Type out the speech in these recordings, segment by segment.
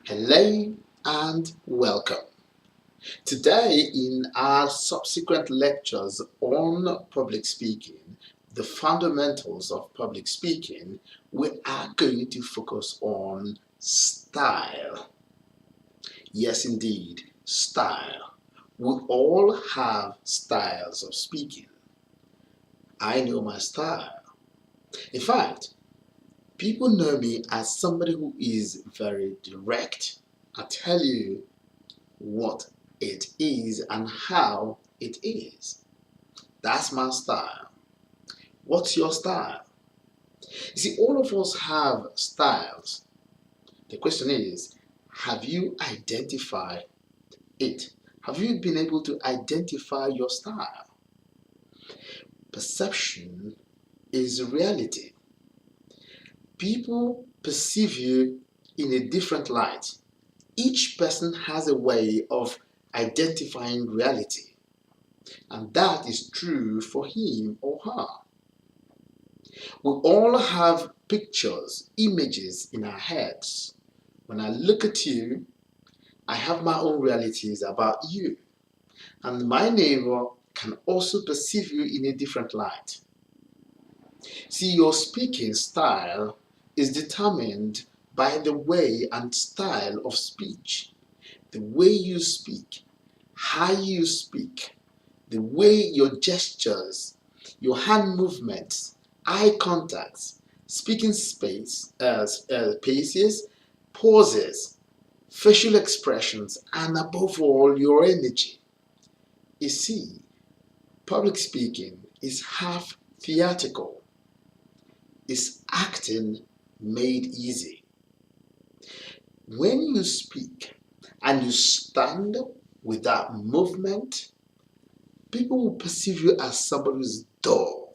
Hello and welcome. Today, in our subsequent lectures on public speaking, the fundamentals of public speaking, we are going to focus on style. Yes, indeed, style. We all have styles of speaking. I know my style. In fact, people know me as somebody who is very direct. I tell you what it is and how it is. That's my style. What's your style? You see, all of us have styles. The question is, have you identified it? Have you been able to identify your style? Perception is reality. People perceive you in a different light. Each person has a way of identifying reality, and that is true for him or her. We all have pictures, images in our heads. When I look at you, I have my own realities about you, and my neighbor can also perceive you in a different light. See, your speaking style is determined by the way and style of speech. The way you speak, how you speak, the way your gestures, your hand movements, eye contacts, speaking paces, pauses, facial expressions, and above all, your energy. You see, public speaking is half theatrical. It's acting made easy. When you speak and you stand without movement, people will perceive you as somebody who's dull.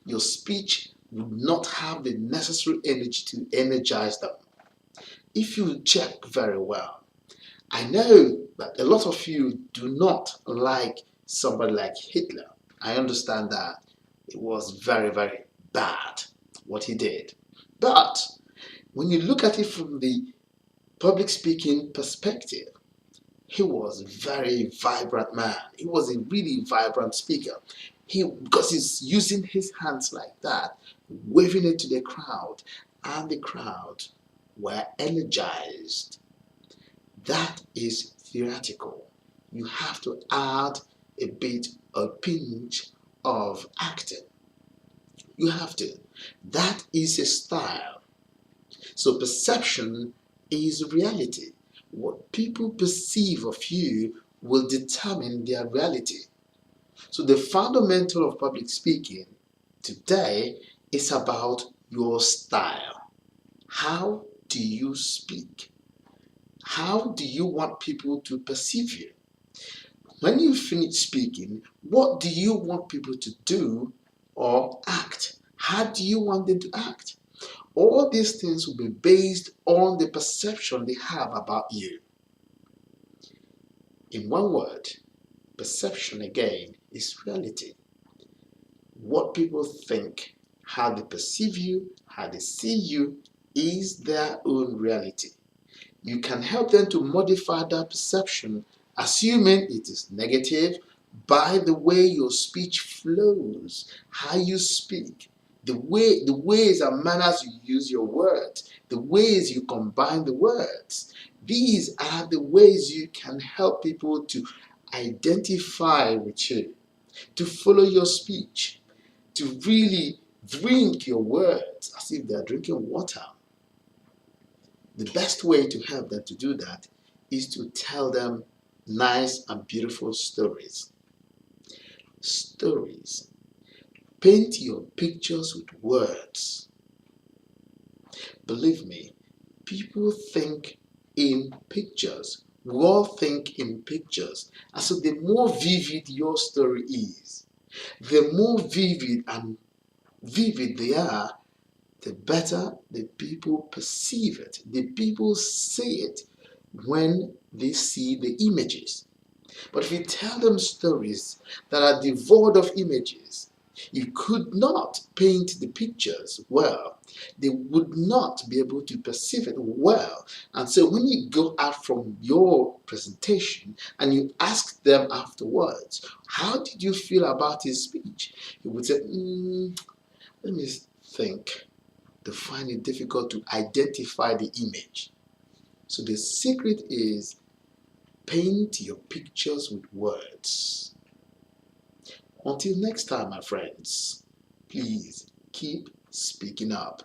Your speech would not have the necessary energy to energize them. If you check very well, I know that a lot of you do not like somebody like Hitler. I understand that it was very, very bad what he did. But when you look at it from the public speaking perspective, he was a very vibrant man. He was a really vibrant speaker. Because he's using his hands like that, waving it to the crowd, and the crowd were energized. That is theatrical. You have to add a pinch of acting. You have to. That is a style. So perception is reality. What people perceive of you will determine their reality. So the fundamental of public speaking today is about your style. How do you speak? How do you want people to perceive you? When you finish speaking, what do you want people to do or act? How do you want them to act? All these things will be based on the perception they have about you. In one word, perception again is reality. What people think, how they perceive you, how they see you is their own reality. You can help them to modify that perception, assuming it is negative, by the way your speech flows, how you speak, the ways and manners you use your words, the ways you combine the words. These are the ways you can help people to identify with you, to follow your speech, to really drink your words as if they're drinking water. The best way to help them to do that is to tell them nice and beautiful stories. Stories. Paint your pictures with words. Believe me, people think in pictures. We all think in pictures. And so the more vivid your story is, the more vivid they are, the better the people perceive it. The people see it when they see the images. But if you tell them stories that are devoid of images, you could not paint the pictures well. They would not be able to perceive it well. And so when you go out from your presentation and you ask them afterwards, how did you feel about his speech? You would say, let me think. They find it difficult to identify the image. So the secret is paint your pictures with words. Until next time, my friends, please keep speaking up.